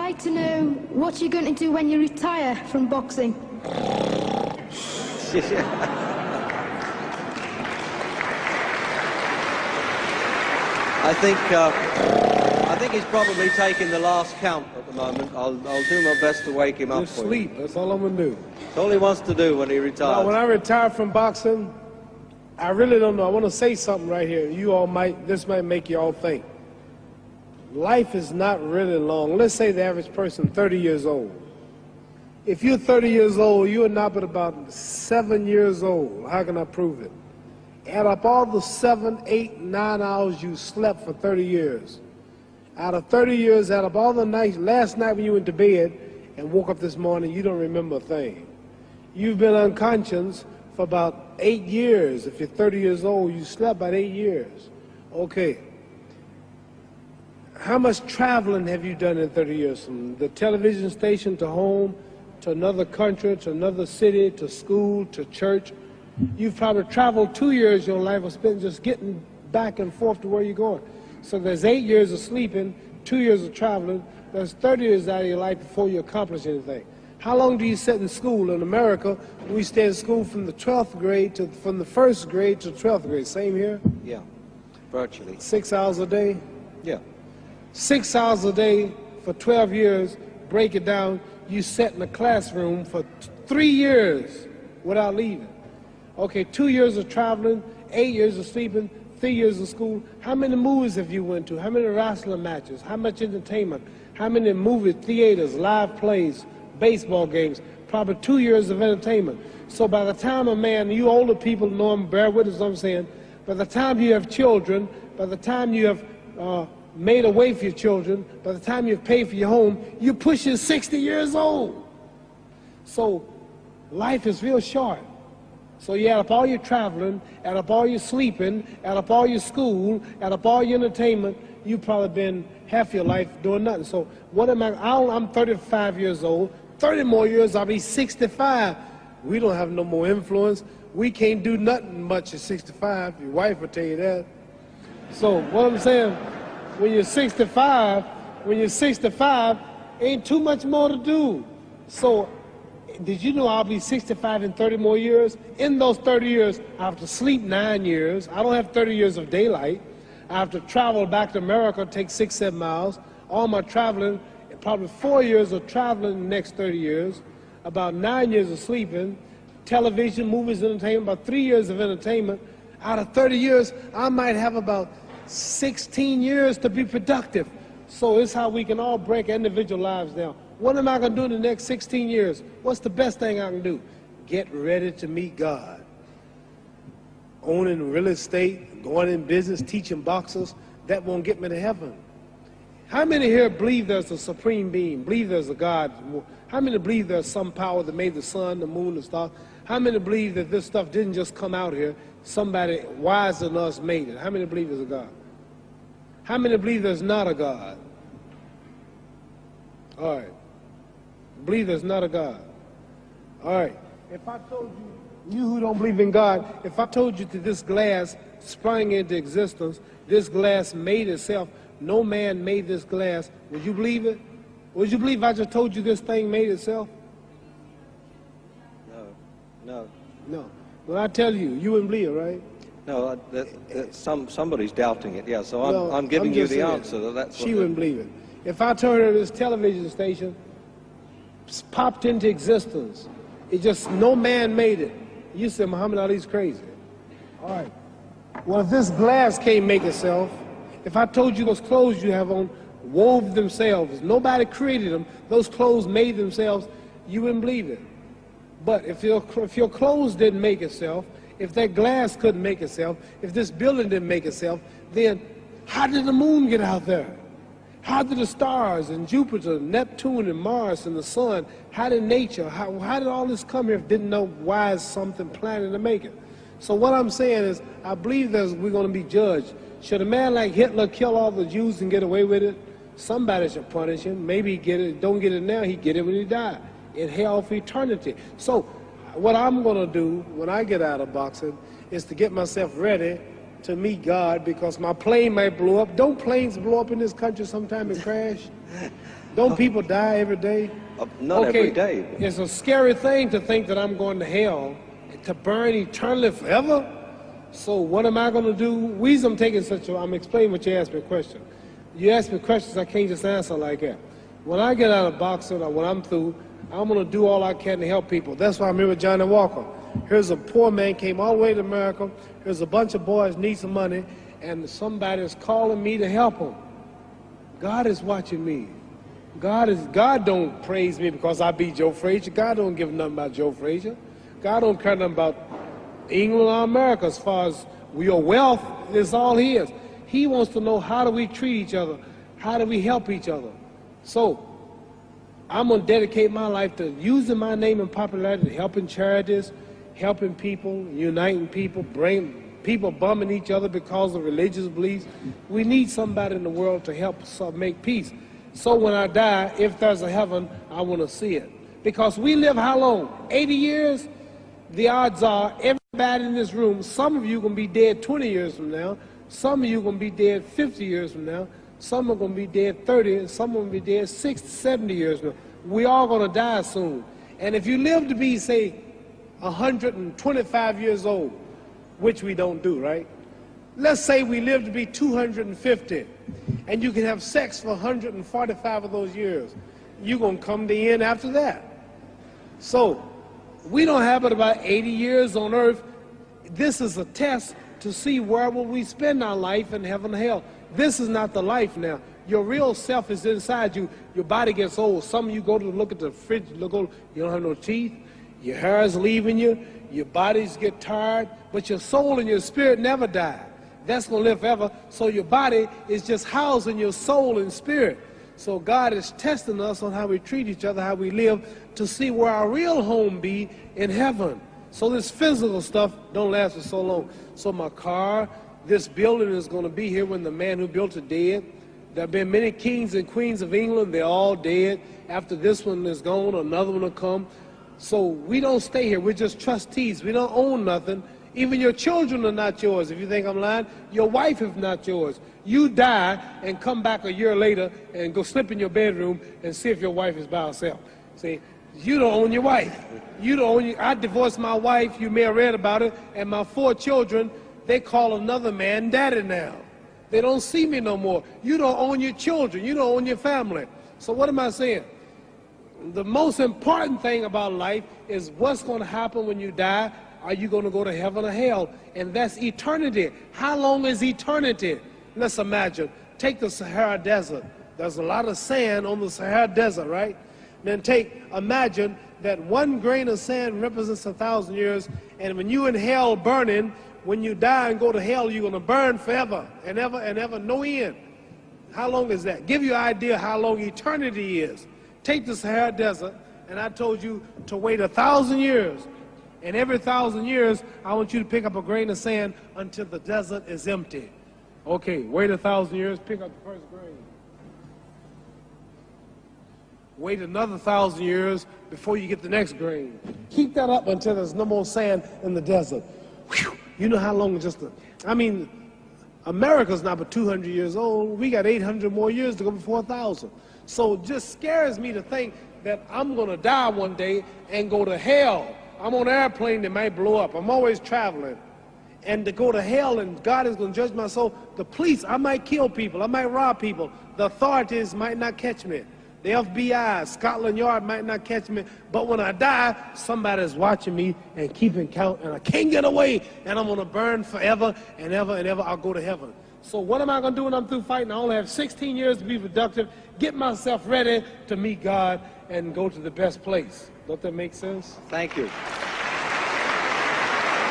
like to know what you're going to do when you retire from boxing. I think he's probably taking the last count at the moment. I'll do my best to wake him up for sleep. That's all I'm going to do. That's all he wants to do when he retires. Now, when I retire from boxing, I really don't know. I want to say something right here. This might make you all think. Life is not really long. Let's say the average person 30 years old. If you're 30 years old, you are not but about 7 years old. How can I prove it? Add up all the 7, 8, 9 hours you slept for 30 years. Out of 30 years, add up all the nights, last night when you went to bed and woke up this morning, you don't remember a thing. You've been unconscious for about 8 years. If you're 30 years old, you slept about 8 years. Okay. How much traveling have you done in 30 years? From the television station to home, to another country, to another city, to school, to church. You've probably traveled 2 years of your life or spent just getting back and forth to where you're going. So there's 8 years of sleeping, 2 years of traveling. There's 30 years out of your life before you accomplish anything. How long do you sit in school? In America, we stay in school from the 12th grade from the 1st grade to the 12th grade. Same here? Yeah, virtually. 6 hours a day? Yeah. 6 hours a day for 12 years, break it down, you sat in a classroom for 3 years without leaving. Okay, 2 years of traveling, 8 years of sleeping, 3 years of school. How many movies have you went to? How many wrestling matches? How much entertainment? How many movie theaters, live plays, baseball games? Probably 2 years of entertainment. So by the time a man, you older people know him, bear witness what I'm saying, by the time you have children, by the time you have made a way for your children, by the time you've paid for your home, you're pushing 60 years old. So life is real short. So you add up all your traveling, add up all your sleeping, add up all your school, add up all your entertainment, you've probably been half your life doing nothing. So what am I'm 35 years old, 30 more years I'll be 65. We don't have no more influence. We can't do nothing much at 65. Your wife will tell you that. So what I'm saying, when you're 65, ain't too much more to do. So did you know I'll be 65 in 30 more years? In those 30 years, I have to sleep 9 years. I don't have 30 years of daylight. I have to travel back to America, take 6, 7 miles. All my traveling, probably 4 years of traveling in the next 30 years, about 9 years of sleeping, television, movies, entertainment, about 3 years of entertainment. Out of 30 years, I might have about 16 years to be productive. So it's how we can all break individual lives down. What am I going to do in the next 16 years? What's the best thing I can do? Get ready to meet God. Owning real estate, going in business, teaching boxers, that won't get me to heaven. How many here believe there's a supreme being, believe there's a God? How many believe there's some power that made the sun, the moon, the stars? How many believe that this stuff didn't just come out here? Somebody wiser than us made it. How many believe there's a God? How many believe there's not a God? All right. Believe there's not a God. All right. If I told you, you who don't believe in God, if I told you that this glass sprang into existence, this glass made itself, no man made this glass, would you believe it? Would you believe I just told you this thing made itself? No. No. When I tell you, you wouldn't believe it, right? No, somebody's doubting it, yeah, so I'm giving you the answer. That's she wouldn't believe it. If I told her this television station popped into existence, it just, no man made it, you said Muhammad Ali's crazy. All right. Well, if this glass can't make itself, if I told you those clothes you have on wove themselves, nobody created them, those clothes made themselves, you wouldn't believe it. But if your clothes didn't make itself, if that glass couldn't make itself, if this building didn't make itself, then how did the moon get out there? How did the stars and Jupiter, Neptune and Mars and the sun, how did nature, how did all this come here if didn't know why is something planning to make it? So what I'm saying is, I believe that we're going to be judged. Should a man like Hitler kill all the Jews and get away with it? Somebody should punish him. Maybe he get it, don't get it now, he get it when he died. In hell for eternity. So what I'm going to do when I get out of boxing is to get myself ready to meet God because my plane might blow up. Don't planes blow up in this country sometime and crash? Don't people die every day? Not every day. It's a scary thing to think that I'm going to hell to burn eternally forever. So what am I going to do? Reason I'm taking I'm explaining what you asked me a question. You ask me questions I can't just answer like that. When I get out of boxing or when I'm through, I'm going to do all I can to help people. That's why I'm here with Johnny Walker. Here's a poor man, came all the way to America. Here's a bunch of boys need some money, and somebody is calling me to help them. God is watching me. God don't praise me because I beat Joe Frazier. God don't give nothing about Joe Frazier. God don't care nothing about England or America as far as your wealth is all his. He wants to know, how do we treat each other? How do we help each other? So I'm going to dedicate my life to using my name and popularity, helping charities, helping people, uniting people, bring people bumming each other because of religious beliefs. We need somebody in the world to help us make peace. So when I die, if there's a heaven, I want to see it. Because we live how long? 80 years? The odds are everybody in this room, some of you are going to be dead 20 years from now, some of you are going to be dead 50 years from now, some are going to be dead 30, and some are going to be dead 60, 70 years from now. We all going to die soon. And if you live to be, say, 125 years old, which we don't do, right? Let's say we live to be 250, and you can have sex for 145 of those years. You're going to come to the end after that. So we don't have but about 80 years on earth. This is a test to see where will we spend our life in heaven and hell. This is not the life now. Your real self is inside you. Your body gets old. Some of you go to look at the fridge, you don't have no teeth. Your hair is leaving you. Your bodies get tired. But your soul and your spirit never die. That's going to live forever. So your body is just housing your soul and spirit. So God is testing us on how we treat each other, how we live, to see where our real home be in heaven. So this physical stuff don't last for so long. So my car, this building is going to be here when the man who built it dead. There have been many kings and queens of England. They're all dead. After this one is gone, another one will come. So we don't stay here. We're just trustees. We don't own nothing. Even your children are not yours. If you think I'm lying, your wife is not yours. You die and come back a year later and go slip in your bedroom and see if your wife is by herself. See, you don't own your wife. You don't own I divorced my wife. You may have read about it. And my 4 children, they call another man daddy now. They don't see me no more. You don't own your children. You don't own your family. So what am I saying? The most important thing about life is what's going to happen when you die. Are you going to go to heaven or hell? And that's eternity. How long is eternity? Let's imagine. Take the Sahara Desert. There's a lot of sand on the Sahara Desert, right? Then imagine that 1 grain of sand represents 1,000 years, and when you in hell burning, when you die and go to hell, you're going to burn forever and ever and ever, no end. How long is that? Give you an idea how long eternity is. Take the Sahara Desert, and I told you to wait 1,000 years. And every 1,000 years, I want you to pick up a grain of sand until the desert is empty. Okay, wait 1,000 years, pick up the first grain. Wait another 1,000 years before you get the next grain. Keep that up until there's no more sand in the desert. Whew. You know how long America's not but 200 years old. We got 800 more years to go before 1,000. So it just scares me to think that I'm going to die one day and go to hell. I'm on an airplane that might blow up. I'm always traveling. And to go to hell and God is going to judge my soul. The police, I might kill people. I might rob people. The authorities might not catch me. The FBI, Scotland Yard might not catch me. But when I die, somebody's watching me and keeping count. And I can't get away. And I'm going to burn forever and ever and ever. I'll go to heaven. So what am I going to do when I'm through fighting? I only have 16 years to be productive. Get myself ready to meet God and go to the best place. Don't that make sense? Thank you.